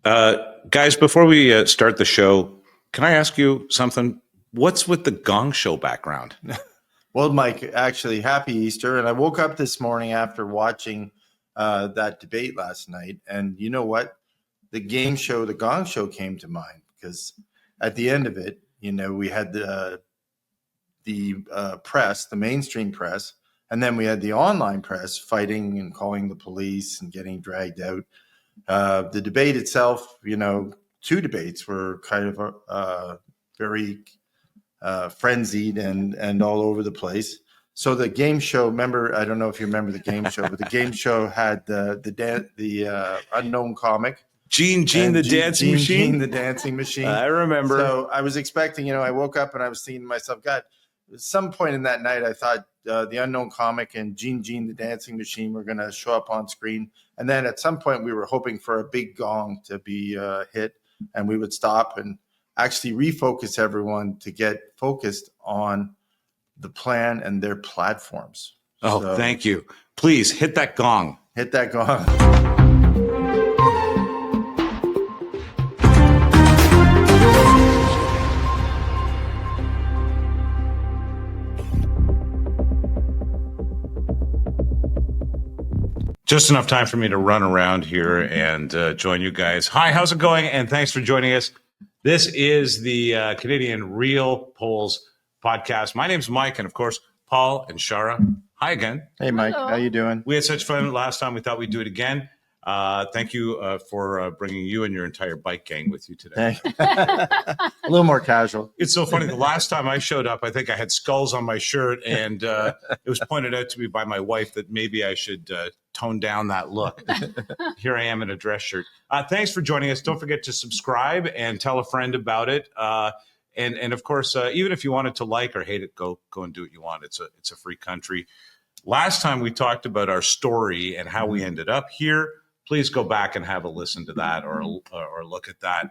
Guys, before we start the show, can I ask you something? What's with the Gong Show background? Well, Mike, actually, happy Easter. And I woke up this morning after watching that debate last night. And you know what? The game show, the Gong Show came to mind because at the end of it, we had the press, the mainstream press, and then we had the online press fighting and calling the police and getting dragged out. The debate itself, two debates were kind of very frenzied and all over the place. So the game show, I don't know if you remember the game show, but the game show had the unknown comic. Gene the dancing machine? Gene the dancing machine. I remember. So I was expecting, I woke up and I was thinking to myself, God, at some point in that night, I thought the unknown comic and Gene the dancing machine were going to show up on screen. And then at some point we were hoping for a big gong to be hit and we would stop and actually refocus everyone to get focused on the plan and their platforms. So, thank you. Please hit that gong. Hit that gong. Just enough time for me to run around here and join you guys. Hi, how's it going? And thanks for joining us. This is the Canadian Real Polls podcast. My name's Mike, and of course, Paul and Shara. Hi again. Hey, Mike. Hello. How you doing? We had such fun last time. We thought we'd do it again. Thank you for bringing you and your entire bike gang with you today. A little more casual. It's so funny. The last time I showed up, I think I had skulls on my shirt, and it was pointed out to me by my wife that maybe I should tone down that look. Here I am in a dress shirt. Thanks for joining us. Don't forget to subscribe and tell a friend about it. And of course, even if you wanted to like or hate it, go and do what you want. It's a free country. Last time we talked about our story and how we ended up here. Please go back and have a listen to that or look at that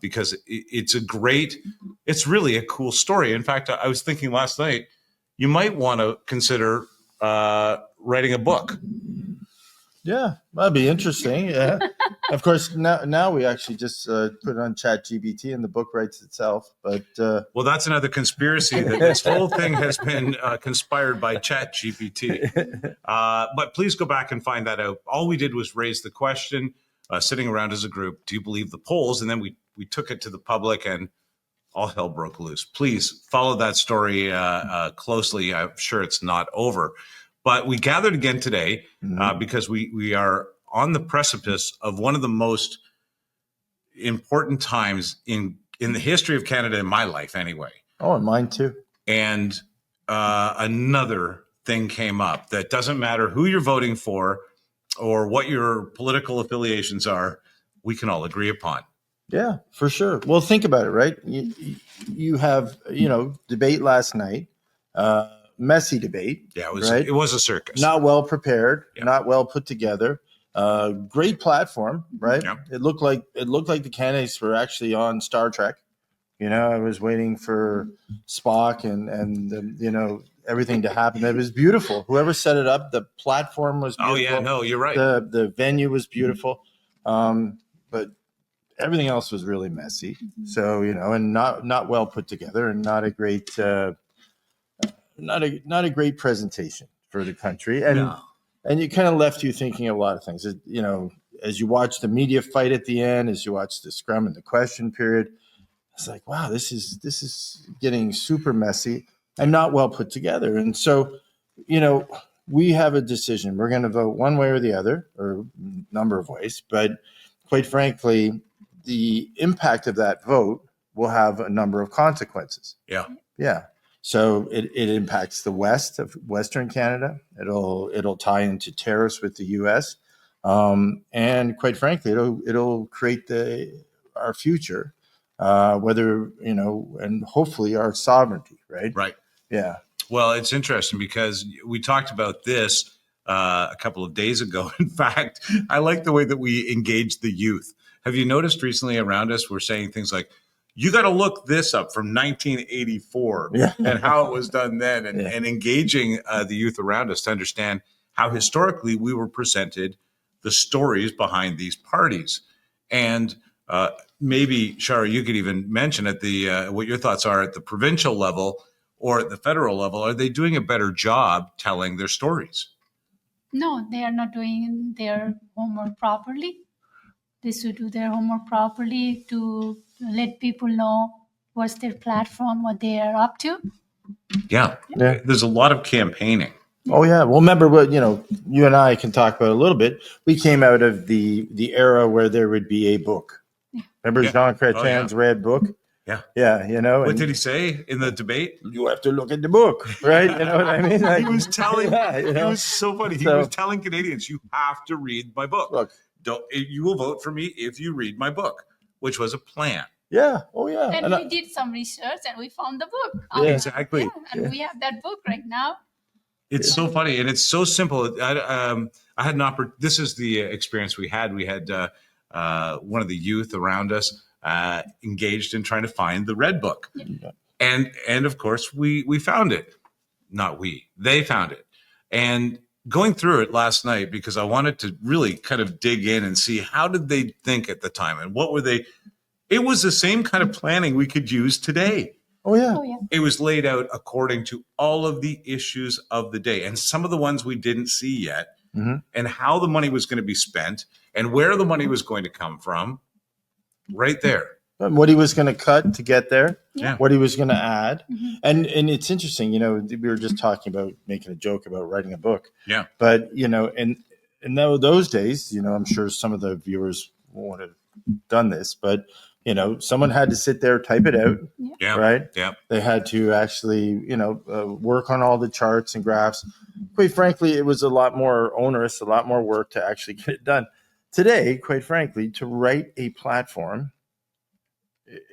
because it's really a cool story. In fact, I was thinking last night, you might want to consider writing a book. Yeah, that'd be interesting. Yeah, of course. Now we actually just put it on ChatGPT and the book writes itself. But well, that's another conspiracy that this whole thing has been conspired by ChatGPT. But please go back and find that out. All we did was raise the question, sitting around as a group. Do you believe the polls? And then we took it to the public, and all hell broke loose. Please follow that story closely. I'm sure it's not over. But we gathered again today because we are on the precipice of one of the most important times in the history of Canada, in my life anyway. Oh, and mine too. And another thing came up that doesn't matter who you're voting for or what your political affiliations are, we can all agree upon. Yeah, for sure. Well, think about it, right? You have, debate last night. Messy debate. Yeah, it was. Right? It was a circus. Not well prepared. Yeah. Not well put together. Great platform, right? Yeah. It looked like the candidates were actually on Star Trek. I was waiting for Spock and everything to happen. It was beautiful. Whoever set it up, the platform was beautiful. Oh yeah, no, you're right. The venue was beautiful, but everything else was really messy. So and not well put together, and not a great. Not a great presentation for the country, and you kind of left you thinking a lot of things. As you watch the media fight at the end, as you watch the scrum and the question period, it's like, wow, this is getting super messy and not well put together. And so, we have a decision. We're going to vote one way or the other, or a number of ways. But quite frankly, the impact of that vote will have a number of consequences. Yeah. So it impacts the west of Western Canada. It'll tie into tariffs with the U.S. And quite frankly, it'll create our future, whether and hopefully our sovereignty. Right. Right. Yeah. Well, it's interesting because we talked about this a couple of days ago. In fact, I like the way that we engaged the youth. Have you noticed recently around us, we're saying things like, you got to look this up from 1984 and how it was done then, and engaging the youth around us to understand how historically we were presented the stories behind these parties. And maybe, Shara, you could even mention at the what your thoughts are at the provincial level or at the federal level. Are they doing a better job telling their stories? No, they are not doing their homework properly. They should do their homework properly to let people know what's their platform, what they are up to. Yeah. Yeah. There's a lot of campaigning. Oh yeah. Well, remember what you and I can talk about a little bit. We came out of the era where there would be a book. Remember Yeah. Jean Chrétien's red book? Yeah. Yeah. What and did he say in the debate? you have to look at the book, right? You know what I mean? Like, He was telling. Yeah, It was so funny. He So- was telling Canadians, "You have to read my book. Look. You will vote for me if you read my book," which was a plan. Yeah. Oh yeah. And we did some research and we found the book. Yeah. Exactly. And we have that book right now. It's so funny, and it's so simple. I had an opportunity. This is the experience we had. We had one of the youth around us engaged in trying to find the red book, and of course we found it. Not we, they found it, and going through it last night because I wanted to really kind of dig in and see how did they think at the time and what were they. It was the same kind of planning we could use today. Oh yeah. Oh, yeah. It was laid out according to all of the issues of the day and some of the ones we didn't see yet, and how the money was going to be spent and where the money was going to come from right there. What he was going to cut to get there, Yeah. what he was going to add. Mhm. And it's interesting, we were just talking about making a joke about writing a book. Yeah. But, in those days, I'm sure some of the viewers won't have done this, but, someone had to sit there, type it out, Yeah. right? Yeah. They had to actually, work on all the charts and graphs. Quite frankly, it was a lot more onerous, a lot more work to actually get it done. Today, quite frankly, to write a platform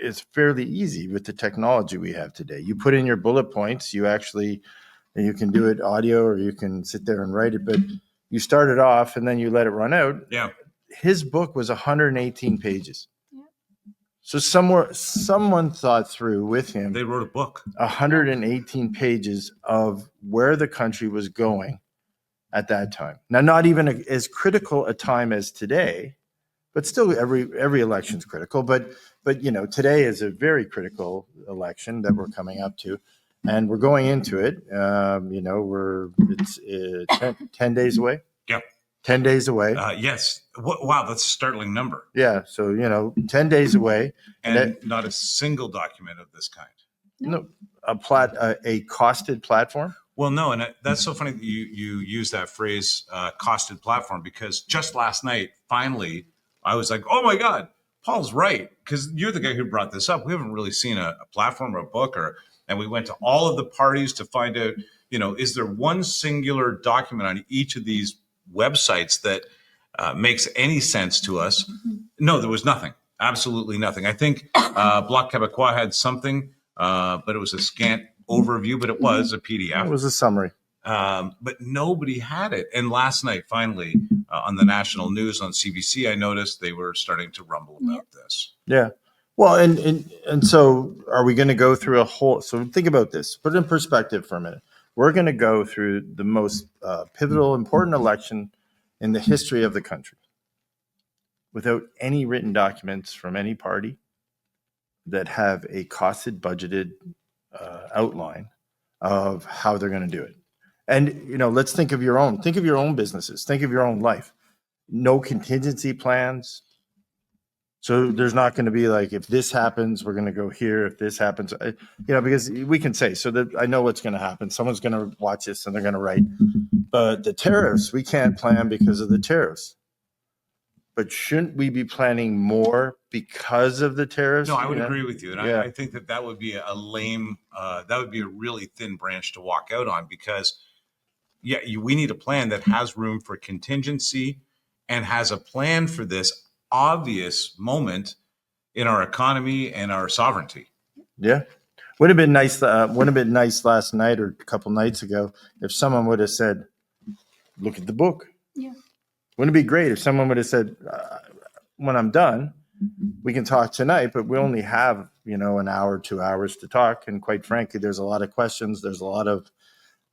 is fairly easy with the technology we have today. You put in your bullet points, you can do it audio or you can sit there and write it, but you start it off and then you let it run out. Yeah. His book was 118 pages. Yeah. So someone thought through with him They wrote a book. 118 pages of where the country was going at that time. Now, not even as critical a time as today, but still every election's critical. But today is a very critical election that we're coming up to, and we're going into it. It's 10 days away. Yep. 10 days away. Yes. Wow, that's a startling number. Yeah. So 10 days away, And not a single document of this kind. no, a costed platform. Well, no, and that's so funny that you use that phrase, costed platform, because just last night, finally, I was like, oh my God, Paul's right. Because you're the guy who brought this up. We haven't really seen a platform or a book, and we went to all of the parties to find out, is there one singular document on each of these websites that makes any sense to us? No, there was nothing. Absolutely nothing. I think Bloc Québécois had something, but it was a scant overview, but it was a PDF. It was a summary. But nobody had it. And last night, finally, on the national news on CBC, I noticed they were starting to rumble about this. Yeah. Well, and so are we going to go through so think about this, put it in perspective for a minute. We're going to go through the most pivotal, important election in the history of the country without any written documents from any party that have a costed, budgeted outline of how they're going to do it. And, let's think of your own businesses, think of your own life. No contingency plans. So there's not going to be like, if this happens, we're going to go here. If this happens, because we can say, so that I know what's going to happen. Someone's going to watch this and they're going to write, but the tariffs, we can't plan because of the tariffs. But shouldn't we be planning more because of the tariffs? No, I would agree with you. And Yeah. I think that would be a lame, that would be a really thin branch to walk out on, because we need a plan that has room for contingency and has a plan for this obvious moment in our economy and our sovereignty. Yeah. Would have been nice last night or a couple nights ago if someone would have said, look at the book. Yeah. Wouldn't it be great if someone would have said, when I'm done, we can talk tonight, but we only have, an hour, 2 hours to talk. And quite frankly, there's a lot of questions. There's a lot of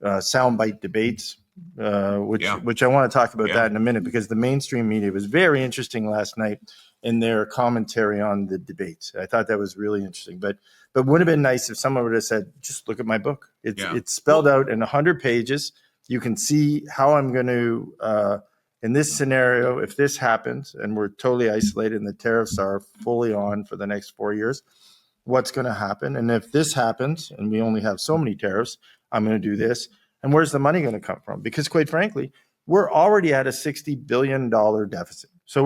soundbite debates. Yeah. which I want to talk about Yeah. that in a minute, because the mainstream media was very interesting last night in their commentary on the debates. I thought that was really interesting. But would have been nice if someone would have said, just look at my book. It's spelled out in 100 pages. You can see how I'm going to, in this scenario, if this happens and we're totally isolated and the tariffs are fully on for the next 4 years, what's going to happen? And if this happens and we only have so many tariffs, I'm going to do this. And where's the money going to come from? Because quite frankly, we're already at a $60 billion deficit. So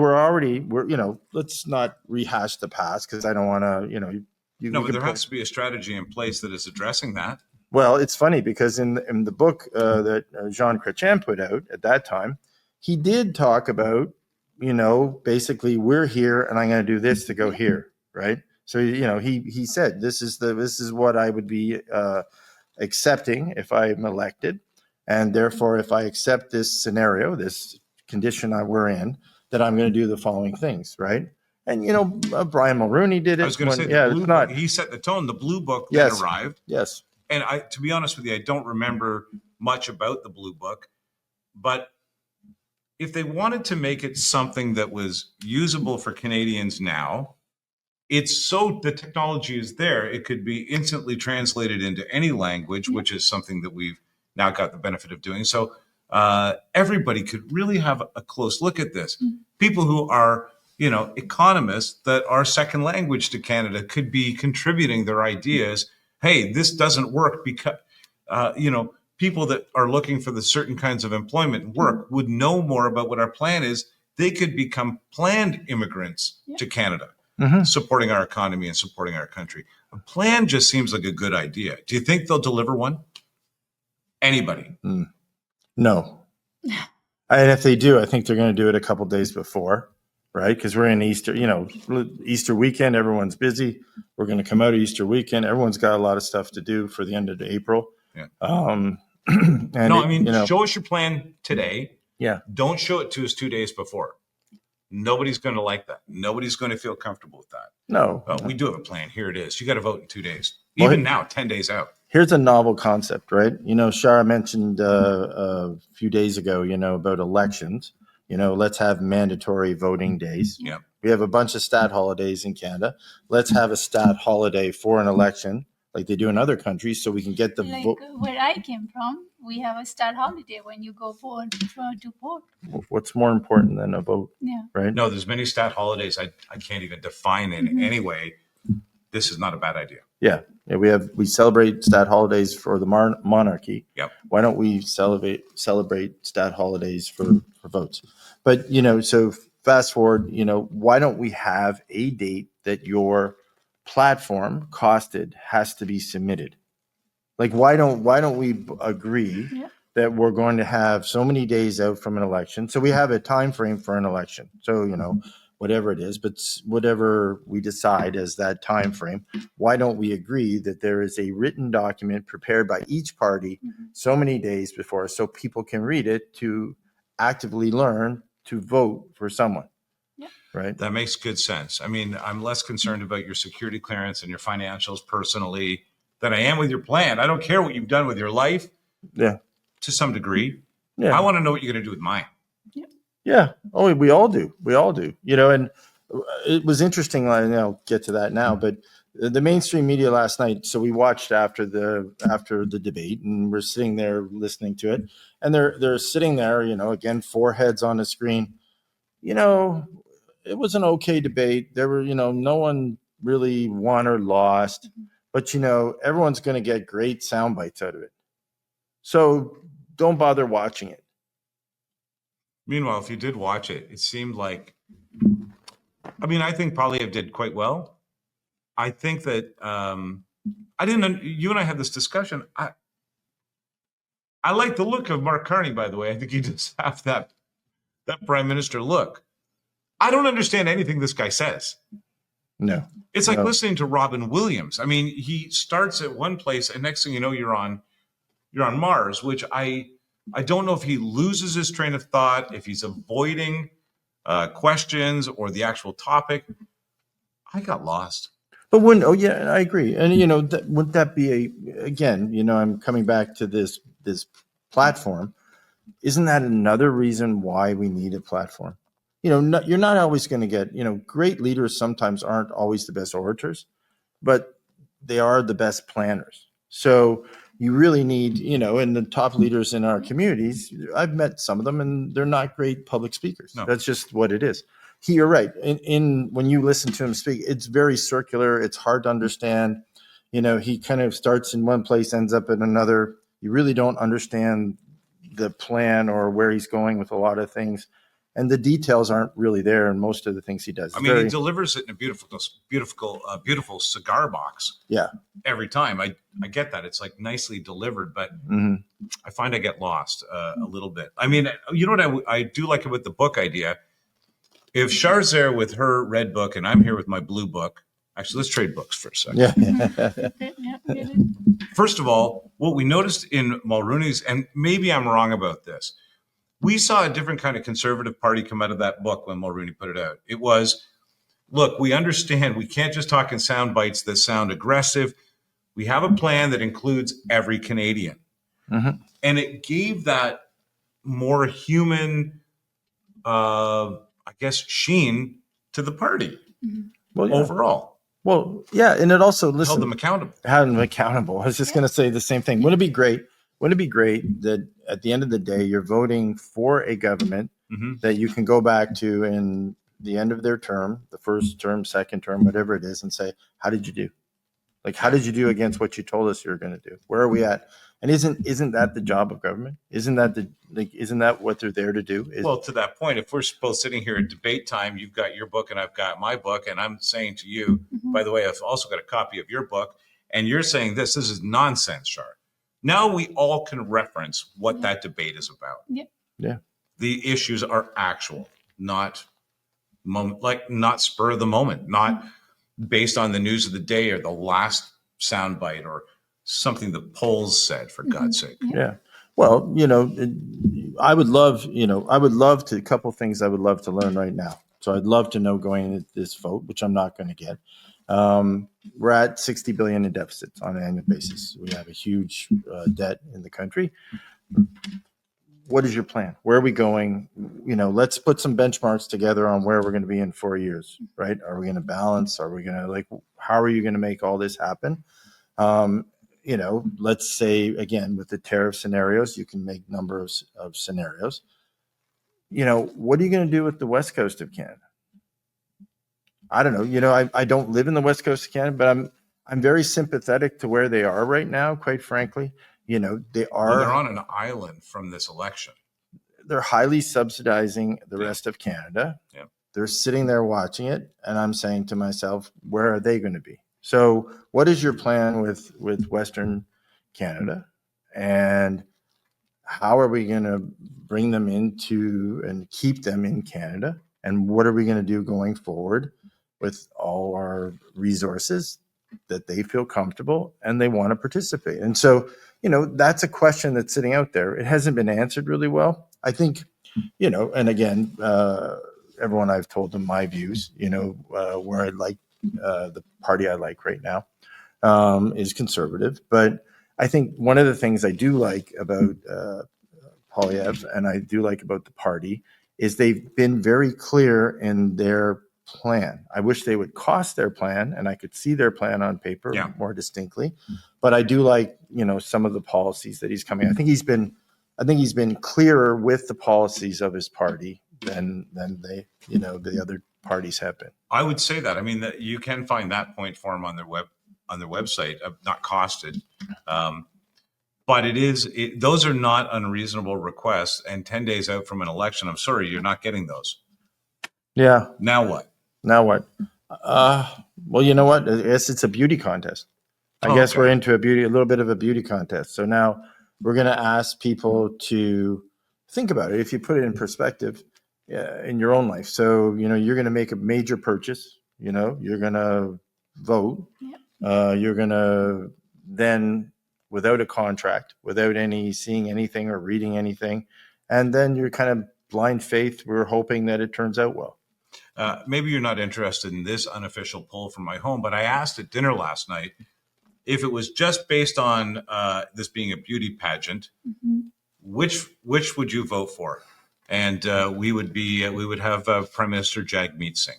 let's not rehash the past, because I don't want to, No, but there has to be a strategy in place that is addressing that. Well, it's funny because in the book that Jean Chrétien put out at that time, he did talk about, basically we're here and I'm going to do this to go here, right? So he said this is what I would be accepting if I'm elected, and therefore if I accept this scenario, this condition we're in, that I'm going to do the following things, right? And Brian Mulroney did it. I was going to say, the blue book, he set the tone. The blue book then arrived. Yes. And to be honest with you, I don't remember much about the blue book, but if they wanted to make it something that was usable for Canadians now, the technology is there. It could be instantly translated into any language, which is something that we've now got the benefit of doing. So everybody could really have a close look at this. People who are, economists that are second language to Canada could be contributing their ideas. Hey, this doesn't work because, people that are looking for the certain kinds of employment and work would know more about what our plan is. They could become planned immigrants to Canada, supporting our economy and supporting our country. A plan just seems like a good idea. Do you think they'll deliver one? Anybody? No. And if they do, I think they're going to do it a couple days before, right? Because we're in Easter, Easter weekend, everyone's busy. We're going to come out of Easter weekend. Everyone's got a lot of stuff to do for the end of April. Yeah. And show us your plan today. Yeah. Don't show it to us 2 days before. Nobody's going to like that. Nobody's going to feel comfortable with that. No. Well, we do have a plan. Here it is. You got to vote in 2 days. Even now, 10 days out. Here's a novel concept, right? Shara mentioned a few days ago, about elections. Let's have mandatory voting days. Yeah. We have a bunch of stat holidays in Canada. Let's have a stat holiday for an election, like they do in other countries, so we can get the vote. Where I came from, we have a stat holiday when you go to vote. What's more important than a vote? Yeah. Right? No, there's many stat holidays I can't even define in any way. This is not a bad idea. Yeah. We celebrate stat holidays for the monarchy. Yep. Why don't we celebrate stat holidays for votes? But so fast forward, why don't we have a date that your platform costed has to be submitted? Like why don't we agree that we're going to have so many days out from an election? So we have a time frame for an election. So whatever it is, but whatever we decide as that time frame, why don't we agree that there is a written document prepared by each party so many days before, so people can read it to actively learn to vote for someone? Right. That makes good sense. I mean, I'm less concerned about your security clearance and your financials personally than I am with your plan. I don't care what you've done with your life. Yeah. To some degree. Yeah. I want to know what you're going to do with mine. Yeah. Oh, we all do. And it was interesting. I'll get to that now, but the mainstream media last night. So we watched after the debate, and we're sitting there listening to it, and they're sitting there, again, 4 heads on the screen. It was an okay debate. There were, no one really won or lost, but everyone's going to get great sound bites out of it. So don't bother watching it. Meanwhile, if you did watch it, it seemed like, I think Poilievre did quite well. I think that you and I had this discussion. I like the look of Mark Carney, by the way. I think he does have that prime minister look. I don't understand anything this guy says. No. It's like listening to Robin Williams. He starts at one place and next thing you know, you're on Mars, which I don't know if he loses his train of thought, if he's avoiding questions or the actual topic. I got lost. But I agree. And, wouldn't that be again, I'm coming back to this platform. isn't that another reason why we need a platform? You're not always going to get, great leaders sometimes aren't always the best orators, but they are the best planners. So you really need, and the top leaders in our communities, I've met some of them and they're not great public speakers. No. That's just what it is. You're right. In when you listen to him speak, it's very circular. It's hard to understand. He kind of starts in one place, ends up in another. You really don't understand the plan or where he's going with a lot of things. And the details aren't really there in most of the things he does. I mean, he delivers it in a beautiful cigar box. Yeah. Every time. I get that. It's like nicely delivered, but Mhm. I find I get lost a little bit. I mean, you know what I do like about the book idea? If Char's there with her red book and I'm here with my blue book, actually, let's trade books for a second. Yeah. Yeah, get it. First of all, what we noticed in Mulrooney's, and maybe I'm wrong about this, we saw a different kind of conservative party come out of that book when Mulrooney put it out. It was, look, we understand we can't just talk in sound bites that sound aggressive. We have a plan that includes every Canadian. Mhm. And it gave that more human, I guess, sheen to the party Well, yeah. overall. Well, yeah. And it also, Held them listen, accountable. had them accountable. I was just going to say the same thing. Wouldn't it be great? Wouldn't it be great that at the end of the day, you're voting for a government Mhm. that you can go back to in the end of their term, the first term, second term, whatever it is, and say, how did you do? Like, how did you do against what you told us you were going to do? Where are we at? And isn't that the job of government? Isn't that what they're there to do? Well, to that point, if we're both sitting here at debate time, you've got your book and I've got my book, and I'm saying to you, by the way, I've also got a copy of your book, and you're saying this is nonsense, Char. Now we all can reference what that debate is about. Yeah. Yeah. The issues are actual, not not spur of the moment, not based on the news of the day or the last soundbite or something the polls said, for God's sake. Yeah. Well, I would love to, a couple things I would love to learn right now. So I'd love to know going into this vote, which I'm not going to get. We're at 60 billion in deficits on an annual basis. We have a huge debt in the country. What is your plan? Where are we going? Let's put some benchmarks together on where we're going to be in 4 years, right? Are we going to balance? Are we going to how are you going to make all this happen? Let's say, again, with the tariff scenarios, you can make numbers of scenarios. What are you going to do with the West Coast of Canada? I don't know. I don't live in the West Coast of Canada, but I'm very sympathetic to where they are right now, quite frankly. They are. Well, they're on an island from this election. They're highly subsidizing the rest of Canada. Yeah. They're sitting there watching it, and I'm saying to myself, where are they going to be? So what is your plan with Western Canada, and how are we going to bring them into and keep them in Canada? And what are we going to do going forward with all our resources that they feel comfortable and they want to participate? And so, that's a question that's sitting out there. It hasn't been answered really well. I think, and again, everyone, I've told them my views, where I like the party I like right now is conservative. But I think one of the things I do like about Poilievre and I do like about the party is they've been very clear in their plan. I wish they would cost their plan and I could see their plan on paper more distinctly. But I do like, some of the policies that he's coming. I think he's been clearer with the policies of his party than they, the other parties have been. I would say that. I mean, that you can find that point for them on their website, not costed. But those are not unreasonable requests. And 10 days out from an election, I'm sorry, you're not getting those. Yeah. Now what? Well, you know what? I guess it's a beauty contest. I guess we're into a little bit of a beauty contest. So now we're going to ask people to think about it. If you put it in perspective in your own life. So, you're going to make a major purchase, you're going to vote. Yep. You're going to then, without a contract, without seeing anything or reading anything. And then you're kind of blind faith. We're hoping that it turns out well. Maybe you're not interested in this unofficial poll from my home, but I asked at dinner last night if it was just based on this being a beauty pageant, which would you vote for? And we would have Prime Minister Jagmeet Singh.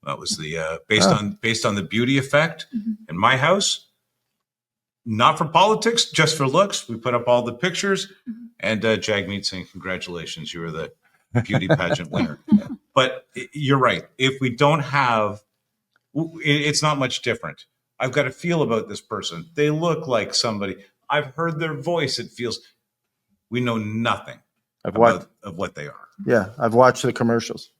That was the based on the beauty effect in my house. Not for politics, just for looks. We put up all the pictures, and Jagmeet Singh, congratulations, you were the beauty pageant winner. But you're right. If we don't have, it's not much different. I've got a feel about this person. They look like somebody. I've heard their voice. It feels. We know nothing of what they are. Yeah, I've watched the commercials.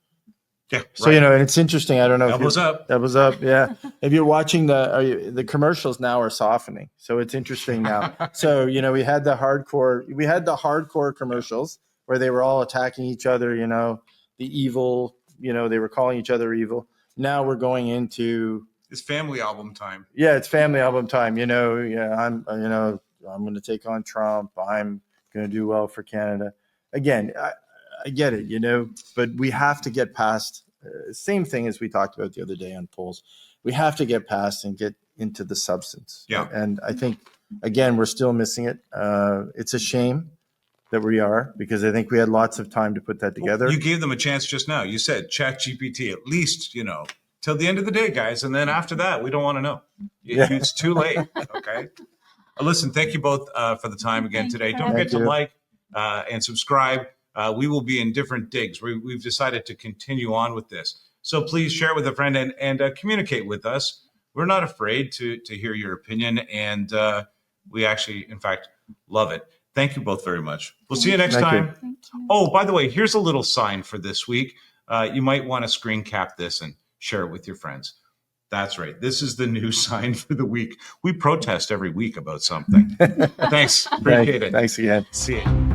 Yeah. So, right. and it's interesting. I don't know. Elbows up. Elbows up. Yeah. If you're watching the commercials now are softening. So it's interesting now. So, we had the hardcore commercials where they were all attacking each other, the evil, they were calling each other evil. Now we're going into It's family album time. Yeah, it's family album time. I'm going to take on Trump. I'm going to do well for Canada. Again, I get it, but we have to get past same thing as we talked about the other day on polls. We have to get past and get into the substance. Yeah. And I think, again, we're still missing it. It's a shame that we are, because I think we had lots of time to put that together. You gave them a chance just now. You said ChatGPT, at least, till the end of the day, guys. And then after that, we don't want to know. It's too late. Okay. Listen, thank you both for the time again today. Don't forget to like and subscribe. We will be in different digs. We've decided to continue on with this. So please share with a friend and communicate with us. We're not afraid to hear your opinion. And we actually, in fact, love it. Thank you both very much. We'll see you next time. Thank you. Oh, by the way, here's a little sign for this week. You might want to screen cap this and share it with your friends. That's right. This is the new sign for the week. We protest every week about something. Thanks. Appreciate it. Thanks again. See you.